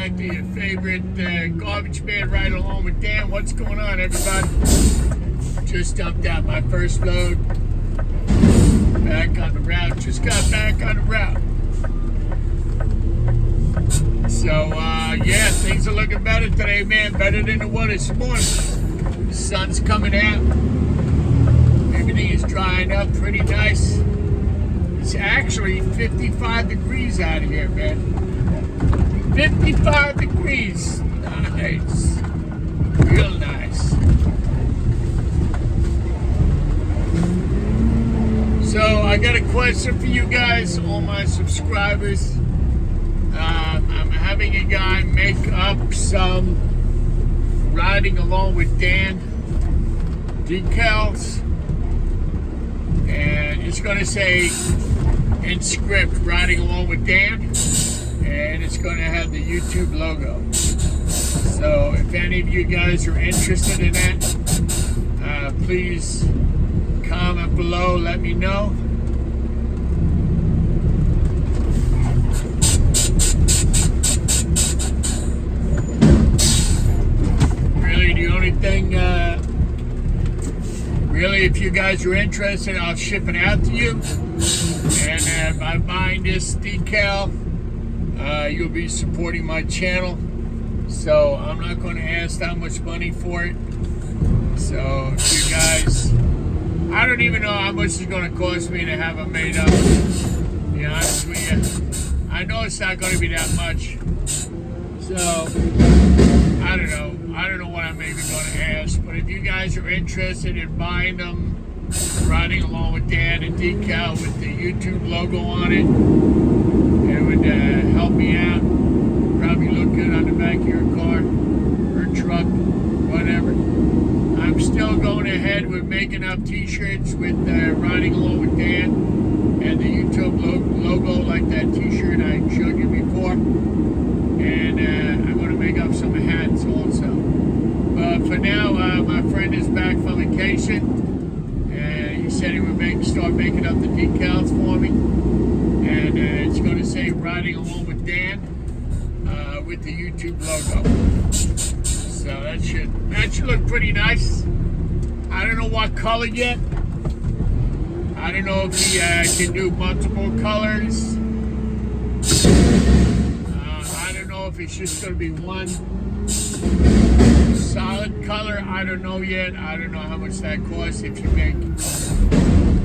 Saftey, your favorite garbage man, right along with Dan. What's going on, everybody? Just dumped out my first load. Back on the route. Just got back on the route. So, yeah, things are looking better today, man. Better than it was this morning. The sun's coming out. Everything is drying up pretty nice. It's actually 55 degrees out of here, man. 55 degrees. Nice. Real nice. So I got a question for you guys, all my subscribers. I'm having a guy make up some riding along with Dan decals. And it's going to say in script, riding along with Dan. And it's going to have the YouTube logo. So if any of you guys are interested in that, please comment below, let me know. Really, the only thing, really, if you guys are interested, I'll ship it out to you. And by buying this decal, you'll be supporting my channel. So I'm not going to ask that much money for it. So if you guys, I don't even know how much it's going to cost me to have it made up. To be honest with you, I know it's not going to be that much. So I don't know. I don't know what I'm even going to ask. But if you guys are interested in buying them, riding along with Dan and decal with the YouTube logo on it, it would help me out. Probably look good on the back of your car or truck, whatever. I'm still going ahead with making up t-shirts with riding along with Dan and the YouTube logo, like that t-shirt I showed you before. And I'm going to make up some hats also. But for now, my friend is back from vacation. He said he would start making up the decals for me. And it's going to say riding along with Dan with the YouTube logo. So that should look pretty nice. I don't know what color yet. I don't know if he can do multiple colors. I don't know if it's just going to be one solid color. I don't know yet. I don't know how much that costs if you make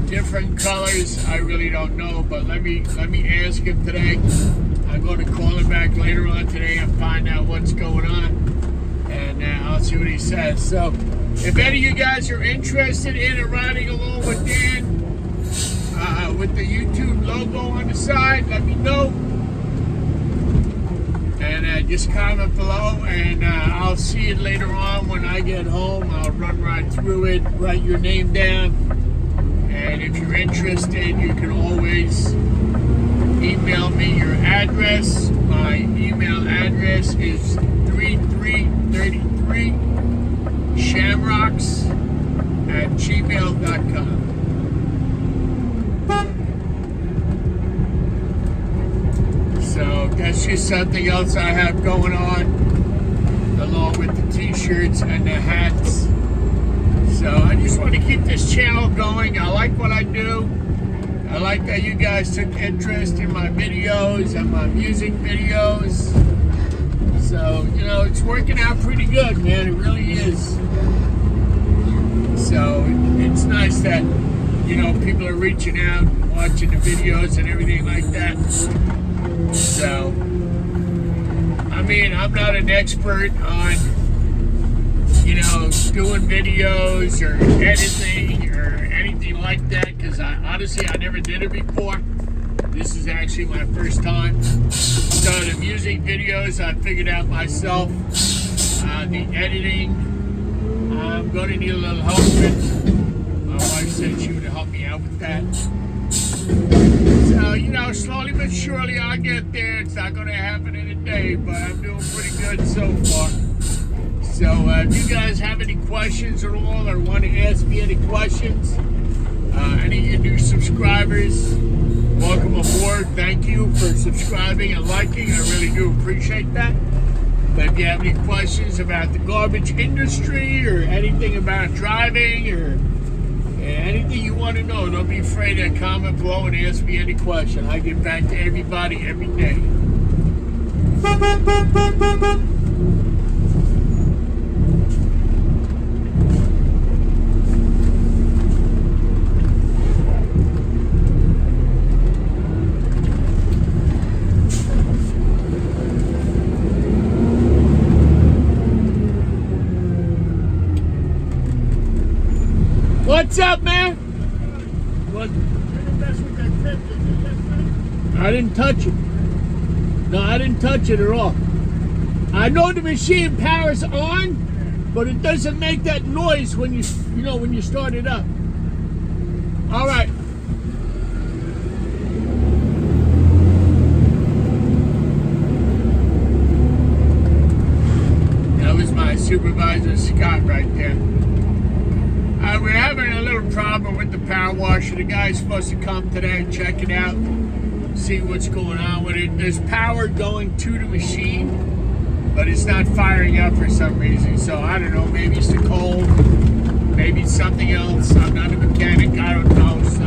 different colors. I really don't know, but let me ask him today. I'm going to call him back later on today and find out what's going on, and I'll see what he says. So if any of you guys are interested in riding along with Dan with the YouTube logo on the side, let me know, and just comment below, and I'll see it later on when I get home. I'll run right through it, write your name down, and if you're interested, you can always email me your address. My email address is 3333 shamrocks@gmail.com. So that's just something else I have going on, along with the t-shirts and the hats. So I just want to keep this channel going. I like what I do. I like that you guys took interest in my videos and my music videos. So, you know, it's working out pretty good, man. It really is. So it's nice that, you know, people are reaching out, watching the videos and everything like that. So, I mean, I'm not an expert on, you know, doing videos or editing or anything like that, because honestly, I never did it before. This is actually my first time. So the music videos, I figured out myself. The editing, I'm going to need a little help with. My wife said she would help me out with that. So, you know, slowly but surely I'll get there. It's not going to happen in a day, but I'm doing pretty good so far. So if you guys have any questions at all or want to ask me any questions, any of you new subscribers, welcome aboard. Thank you for subscribing and liking. I really do appreciate that. But if you have any questions about the garbage industry or anything about driving or anything you want to know, don't be afraid to comment below and ask me any question. I get back to everybody every day. What's up, man? What? I didn't touch it. No, I didn't touch it at all. I know the machine power's on, but it doesn't make that noise when when you start it up. All right. That was my supervisor, Scott, right there. We're having a little problem with the power washer. The guy's supposed to come today, check it out, see what's going on with it. There's power going to the machine, but it's not firing up for some reason. So I don't know, maybe it's the cold, maybe it's something else. I'm not a mechanic, I don't know. So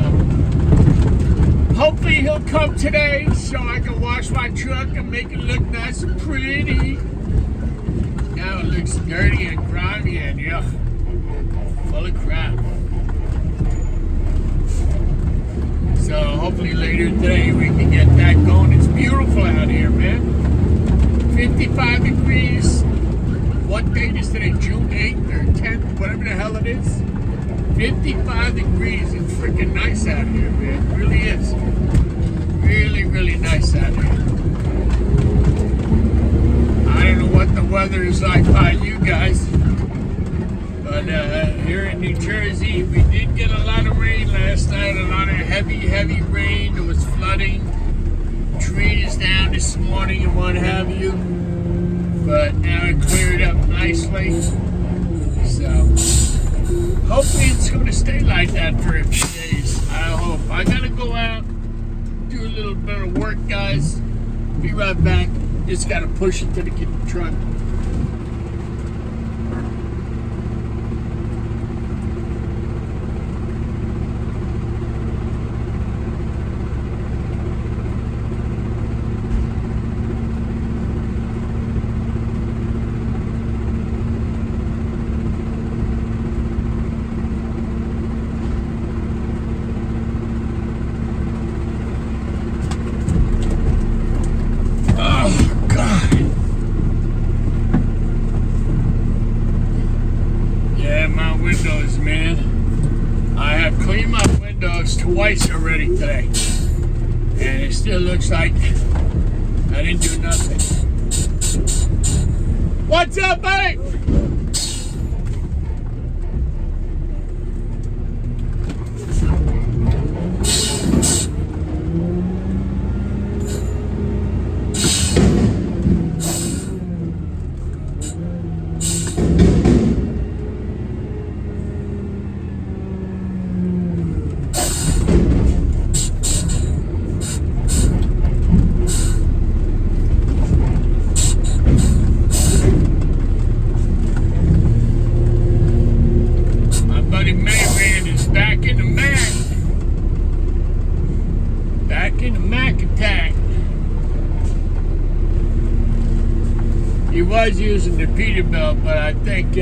hopefully he'll come today so I can wash my truck and make it look nice and pretty. Now it looks dirty and grimy and yuck. Full of crap. So hopefully later today we can get that going. It's beautiful out here, man. 55 degrees. What date is today? June 8th or 10th, whatever the hell it is. 55 degrees. It's freaking nice out here, man. It really is. Really, really nice out here. I don't know what the weather is like by you guys. But here in New Jersey, we did get a lot of rain last night, a lot of heavy rain. There was flooding, trees down this morning and what have you. But now it cleared up nicely. So hopefully it's going to stay like that for a few days. I hope. I got to go out, do a little bit of work, guys. Be right back. Just got to push it to the truck. Windows, man. I have cleaned my windows twice already today, and it still looks like I didn't do nothing. What's up, buddy? He was using the Peterbilt, but I think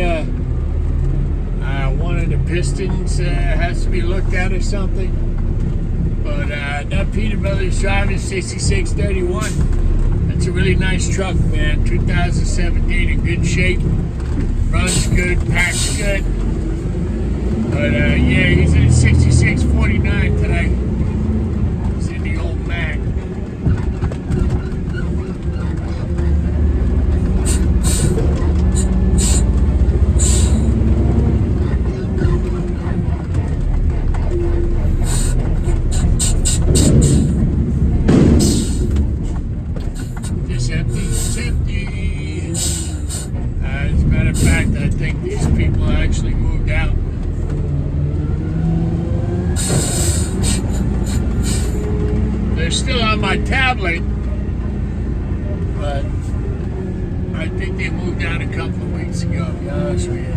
one of the pistons has to be looked at or something. But that Peterbilt is driving 6631. It's a really nice truck, man. 2017, in good shape. Runs good, packs good. But yeah, he's in 6649 today. He's in the old Mac. As a matter of fact, I think these people actually moved out. They're still on my tablet, but I think they moved out a couple of weeks ago, to be honest with you.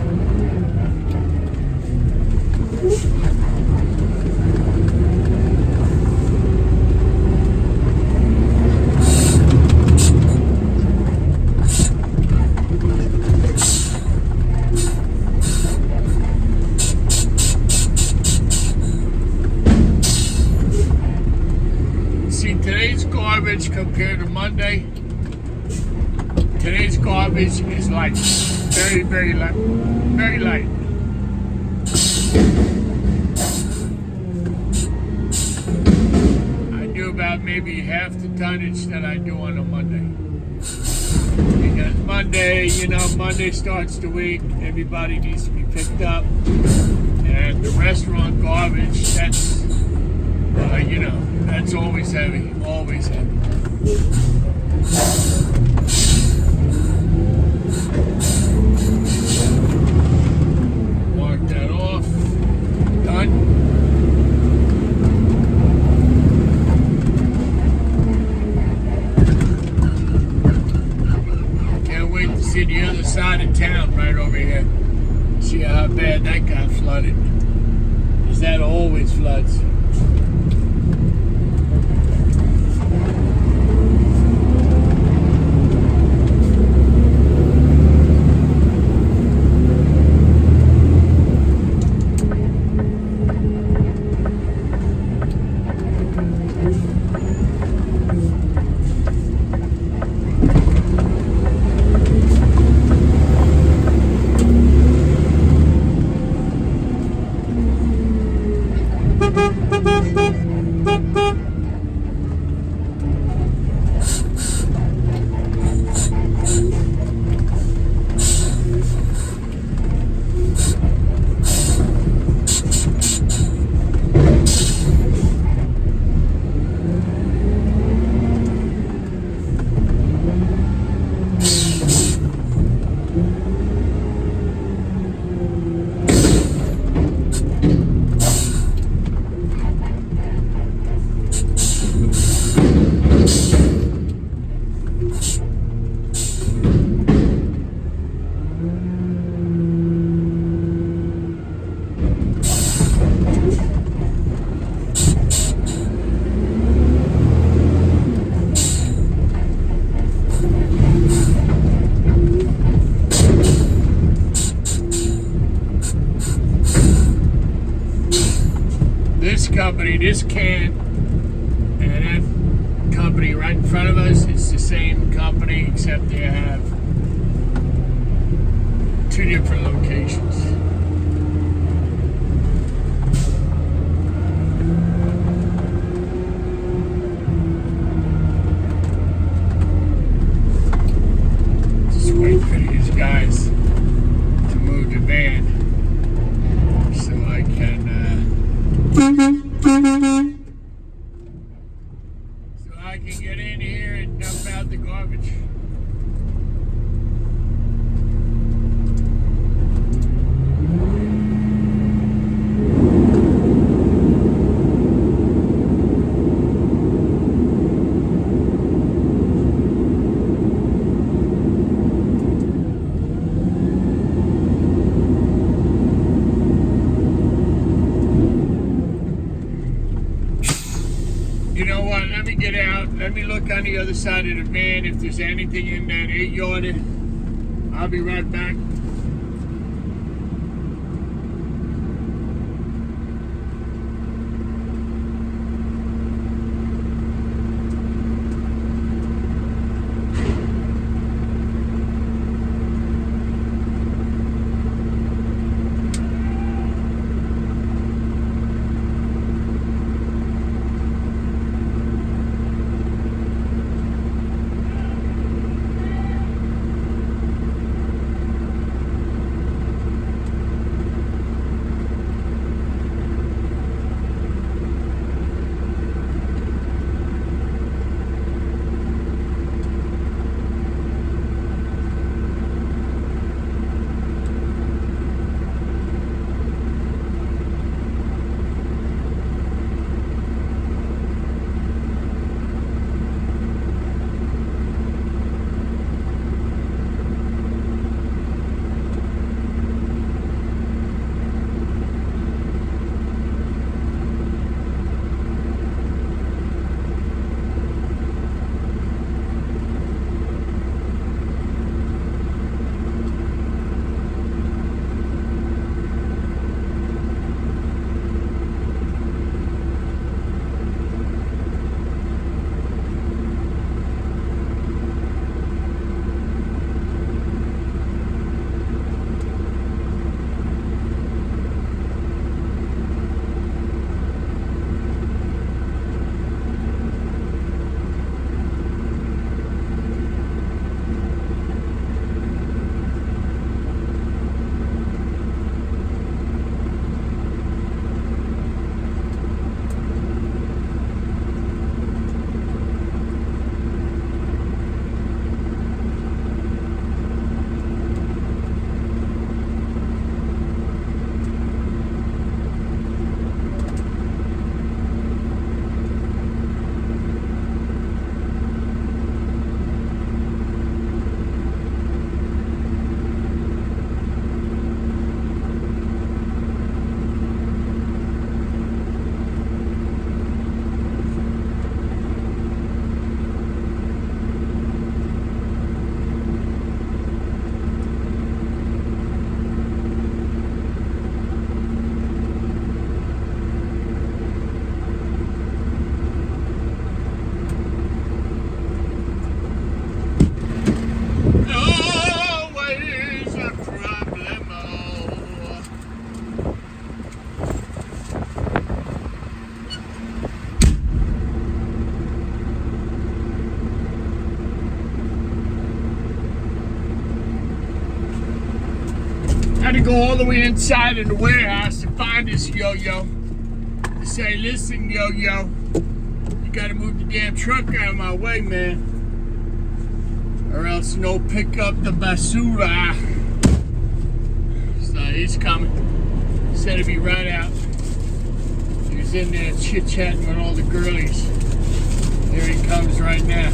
See, today's garbage compared to Monday, today's garbage is like very, very light. Very light. I do about maybe half the tonnage that I do on a Monday. Because Monday, Monday starts the week, everybody needs to be picked up. And the restaurant garbage, that's, that's always heavy, always heavy. Mark that off. Done. Can't wait to see the other side of town right over here. See how bad that got flooded. Because that always floods. Company, this can, and that company right in front of us, it's the same company except they have two different locations. Just wait for these guys to move the van so I can get in here and dump out the garbage. You know what, let me get out, let me look on the other side of the van if there's anything in that 8-yarder. I'll be right back. Had to go all the way inside in the warehouse to find this yo-yo. To say, listen, yo-yo, you gotta move the damn truck out of my way, man. Or else no pick up the basura. So he's coming. He said he'd be right out. He was in there chit-chatting with all the girlies. Here he comes right now.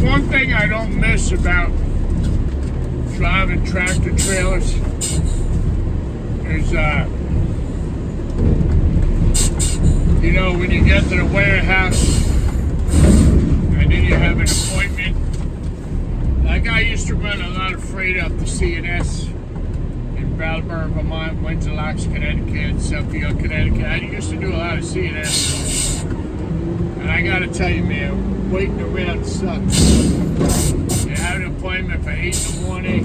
One thing I don't miss about driving tractor trailers is, you know, when you get to the warehouse and then you have an appointment. Like I used to run a lot of freight up to CNS in Brattleboro, Vermont, Windsor Locks, Connecticut, Suffield, Connecticut. I used to do a lot of CNS. And I gotta tell you, man, waiting around sucks. You have an appointment for 8 in the morning,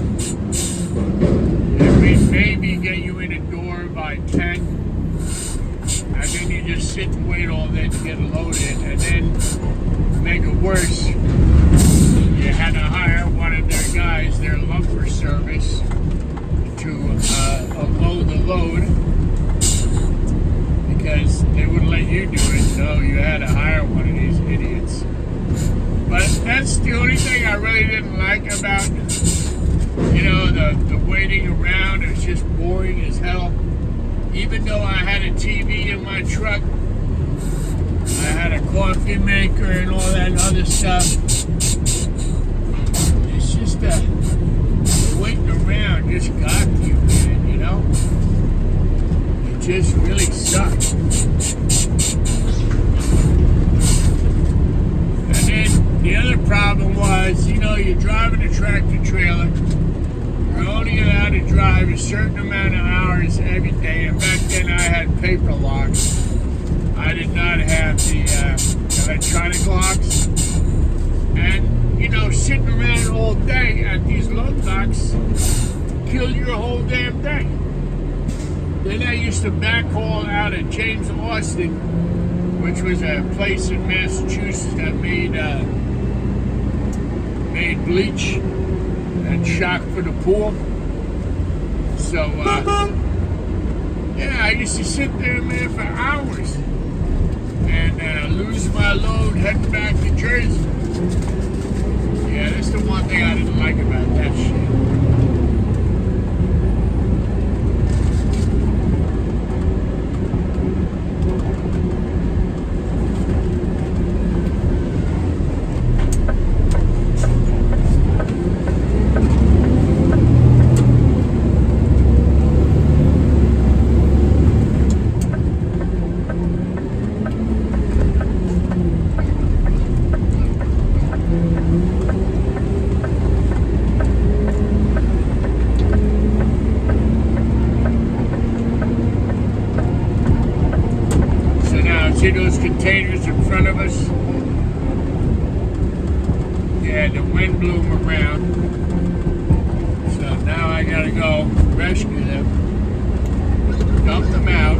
and we maybe get you in the door by 10, and then you just sit and wait all day to get loaded, and then to make it worse, you had to hire one of their guys, their lumper service, to unload the load, because they wouldn't let you do it, so you had to hire one of these idiots. But that's the only thing I really didn't like about, you know, the waiting around. It was just boring as hell. Even though I had a TV in my truck, I had a coffee maker and all that other stuff. It's just that waiting around just got to you, man, you know? It just really sucked. The other problem was, you know, you're driving a tractor trailer, you're only allowed to drive a certain amount of hours every day, and back then I had paper locks. I did not have the electronic locks, and, you know, sitting around all day at these load docks killed your whole damn day. Then I used to backhaul out at James Austin, which was a place in Massachusetts that made bleach and shock for the pool. So, yeah, I used to sit there, man, for hours and lose my load heading back to Jersey. Yeah, that's the one thing I didn't like about that shit. See those containers in front of us? Yeah, the wind blew them around. So now I gotta go rescue them, dump them out,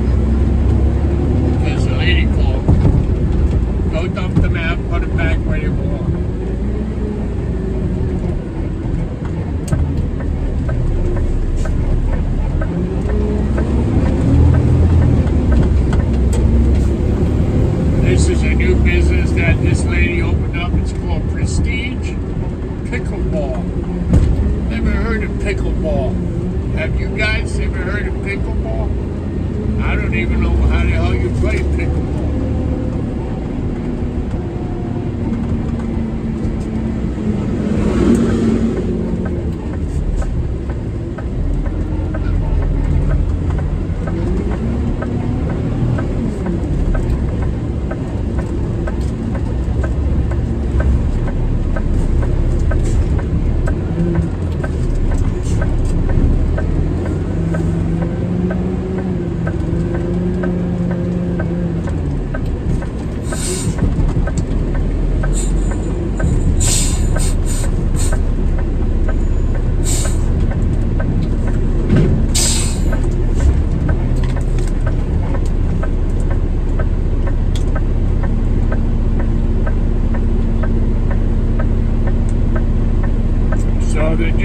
because the lady called. Go dump them out, put them back where they belong. This is a new business that this lady opened up. It's called Prestige Pickleball. Never heard of pickleball. Have you guys ever heard of pickleball? I don't even know how the hell you play pickleball.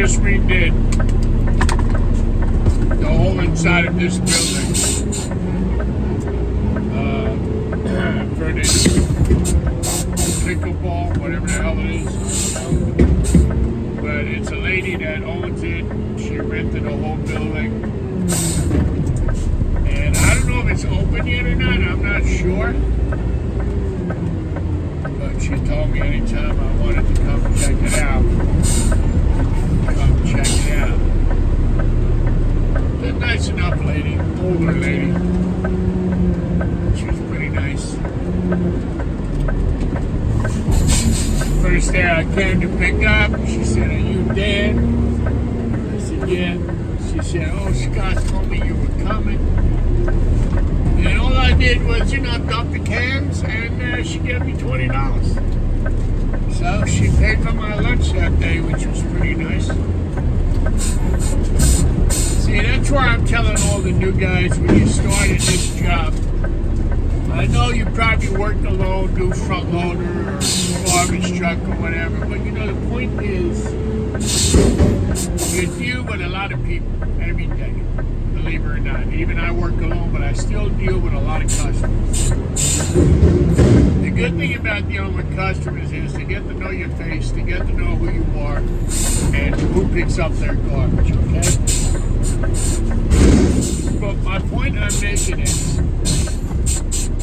just redid the whole inside of this building for this pickleball, whatever the hell it is. But it's a lady that owns it. She rented the whole building. And I don't know if it's open yet or not. I'm not sure. But she told me anytime I wanted to come check it out, come check it out. She's a nice enough lady, older lady. She was pretty nice. First day I came to pick up, she said, "Are you Dan?" I said, "Yeah." She said, "Oh, Scott told me you were coming." And all I did was, dump the cans, and she gave me $20. So she paid for my lunch that day, which was pretty nice. See, that's why I'm telling all the new guys when you start in this job. I know you probably worked alone, do front loader or garbage truck or whatever, but the point is, you deal with a lot of people every day, believe it or not. Even I work alone, but I still deal with a lot of customers. The good thing about dealing with customers is they get to know your face, they get to know who you are, and who picks up their garbage, okay? But my point I'm making is,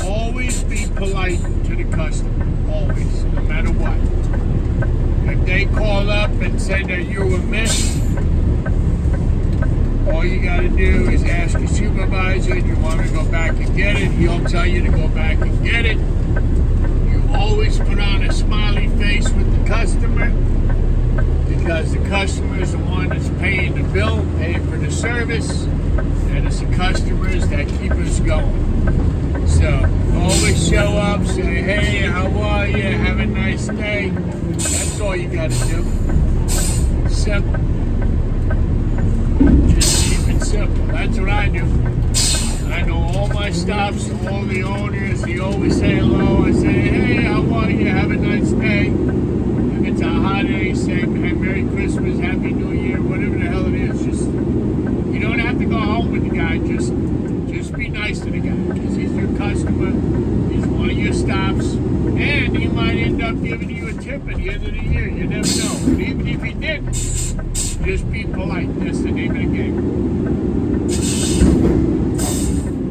always be polite to the customer, always, no matter what. If they call up and say that you were missed, all you got to do is ask your supervisor, do you want to go back and get it? He'll tell you to go back and get it. You always put on a smiley face with the customer, because the customer is the one that's paying the bill, paying for the service, and it's the customers that keep us going. So, always show up, say, "Hey, how are you? Have a nice day." That's all you got to do. Simple. Just keep it simple. That's what I do. I know all my stops, all the owners, they always say hello. I say, "Hey, how are you? Have a nice day." If it's a holiday, say, "Hey, Merry Christmas, Happy New Year," whatever the hell it is. Just, you don't have to go home with the guy. Just be nice to the guy, because he's your customer, he's one of your stops, and he might end up giving you a tip at the end of the year. You never know. But even if he didn't, just be polite. That's the name of the game.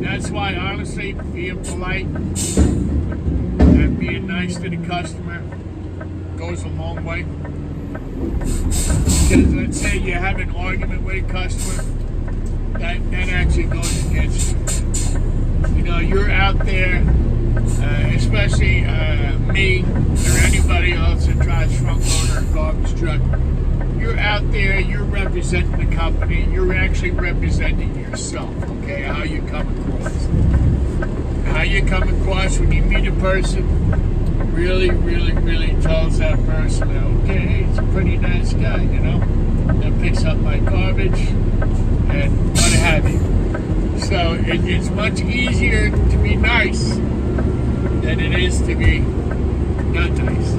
That's why, honestly, being polite and being nice to the customer goes a long way. Because let's say you have an argument with a customer, that actually goes against you. You're out there, especially me or anybody else that drives front loader or garbage truck. You're out there, you're representing the company, you're actually representing yourself, okay? How you come across. How you come across when you meet a person really, really, really tells that person that, okay, hey, he's a pretty nice guy, that picks up my garbage and what have you. So it's much easier to be nice than it is to be not nice.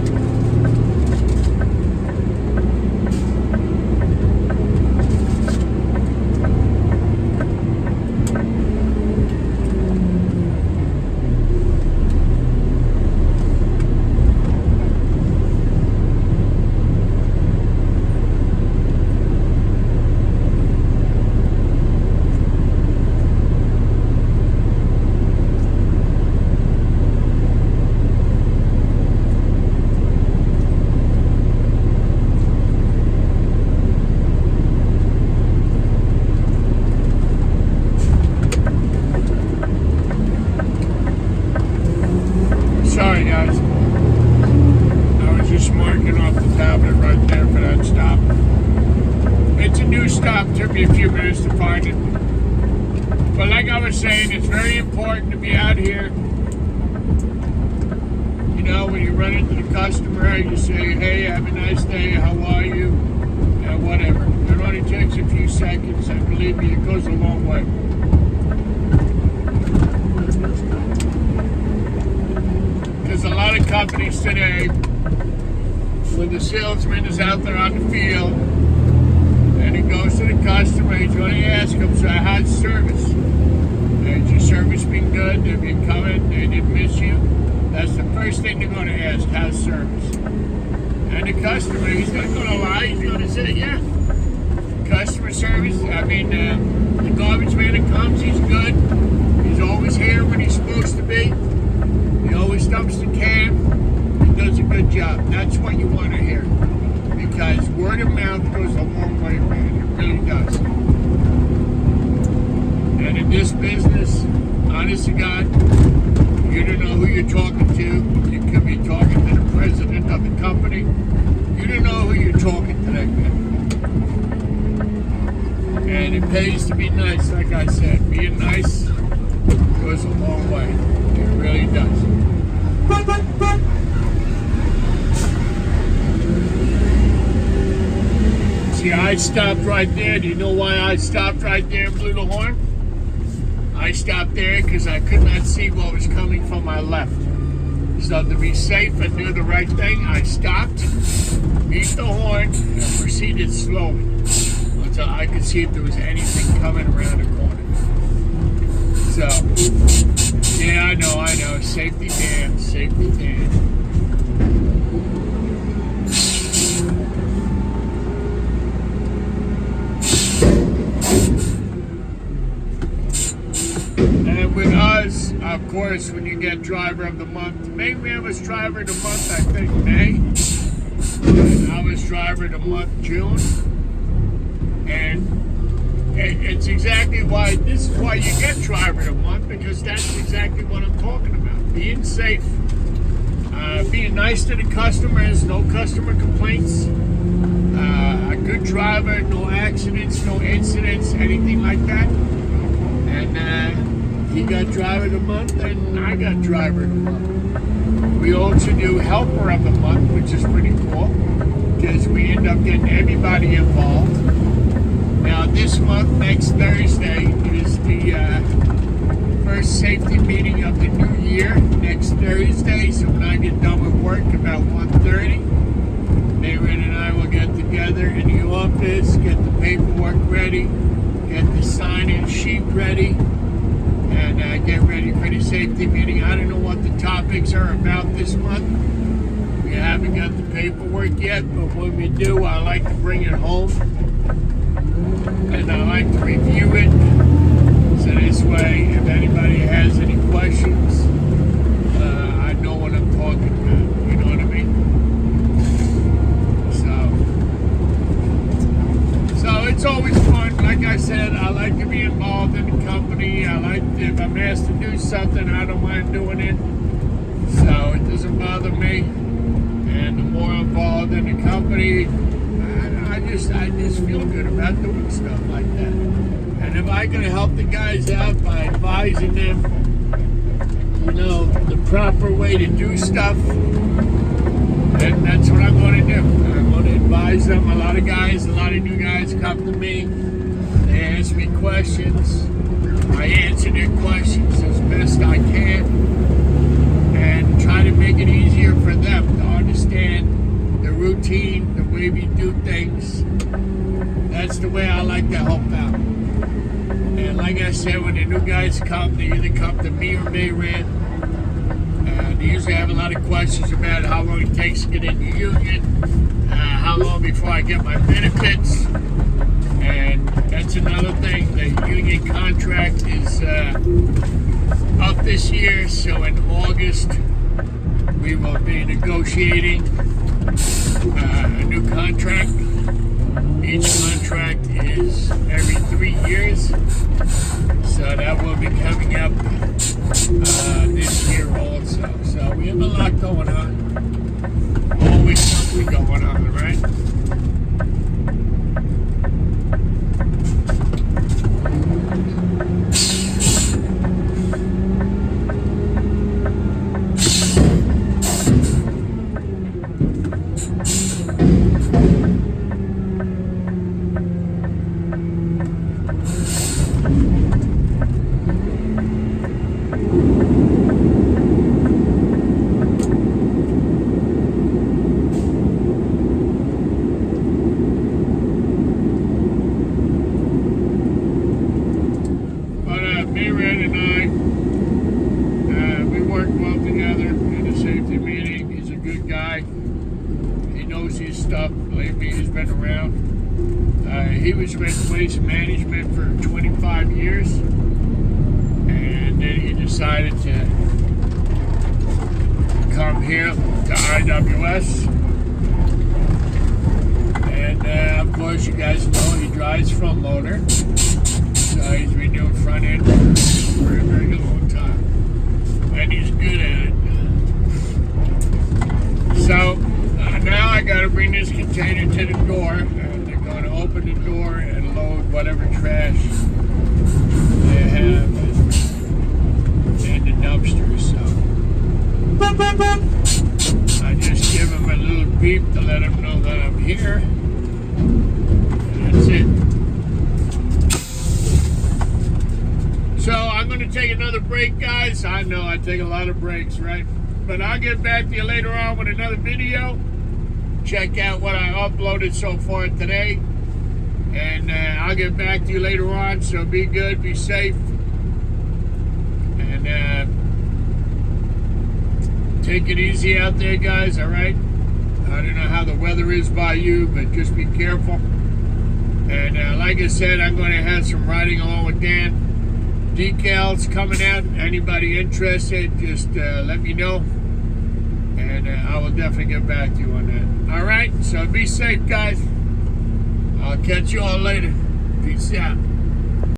Took me a few minutes to find it. But like I was saying, it's very important to be out here. When you run into the customer, you say, "Hey, have a nice day, how are you?" Whatever. It only takes a few seconds, and believe me, it goes a long way. Because a lot of companies today, when the salesman is out there on the field, goes to the customer. He's going to ask him, so how's service? Has your service been good? Have you coming? They didn't miss you? That's the first thing they're going to ask, how's service? And the customer, he's not going to lie. He's going to say, yeah, customer service. I mean, the garbage man that comes, he's good. He's always here when he's supposed to be. He always dumps the can. He does a good job. That's what you want to hear. Because word of mouth goes a long way, man. It really does. And in this business, honest to God, you don't know who you're talking to. You could be talking to the president of the company. You don't know who you're talking to that guy. And it pays to be nice, like I said. Being nice goes a long way. It really does. See, I stopped right there. Do you know why I stopped right there and blew the horn? I stopped there because I could not see what was coming from my left. So to be safe and do the right thing, I stopped, beat the horn, and proceeded slowly until I could see if there was anything coming around the corner. So, yeah, I know. Safety Dan. And with us, of course, when you get driver of the month, May man was driver of the month, I think, May. And I was driver of the month, June. And it's exactly why, this is why you get driver of the month, because that's exactly what I'm talking about. Being safe, being nice to the customers, no customer complaints, a good driver, no accidents, no incidents, anything like that. And he got driver of the month, and I got driver of the month. We also do helper of the month, which is pretty cool, because we end up getting everybody involved. Now this month, next Thursday, is the first safety meeting of the new year, next Thursday. So when I get done with work about 1:30, Mayrin and I will get together in the office, get the paperwork ready, get the sign-in sheet ready, and get ready for the safety meeting. I don't know what the topics are about this month. We haven't got the paperwork yet, but when we do, I like to bring it home. And I like to review it, so this way, if anybody has any questions, I know what I'm talking about. You know what I mean? So it's always fun. Like I said, I like to be involved in the company. I like to, if I'm asked to do something, I don't mind doing it. So it doesn't bother me. And the more involved in the company, I just feel good about doing stuff like that. And if I can help the guys out by advising them, the proper way to do stuff, then that's what I'm going to do. I'm going to advise them. A lot of new guys come to me. They ask me questions. I answer their questions as best I can and try to make it easier for them to understand the routine, the way we do things. That's the way I like to help out. And like I said, when the new guys come, they either come to me or Mayran. They usually have a lot of questions about how long it takes to get in the union, how long before I get my benefits. And that's another thing. The union contract is up this year, so in August we will be negotiating a new contract. Each contract is every 3 years, so that will be coming up this year also. So we have a lot going on. Always something going on, right? went around. He was with Waste Management for 25 years, and then he decided to come here to IWS. And of course, you guys know he drives front loader, so he's been doing front end for a very, very long time, and he's good at it. So now I got to bring this container to the door, and they're going to open the door and load whatever trash they have in the dumpster. So I just give them a little beep to let them know that I'm here. And that's it. So I'm going to take another break, guys. I know I take a lot of breaks, right? But I'll get back to you later on with another video. Check out what I uploaded so far today. And I'll get back to you later on. So be good, be safe. And take it easy out there, guys, all right? I don't know how the weather is by you, but just be careful. And like I said, I'm going to have some riding along with Dan decals coming out. Anybody interested, just let me know. And I will definitely get back to you on that. All right, so be safe, guys. I'll catch you all later. Peace out.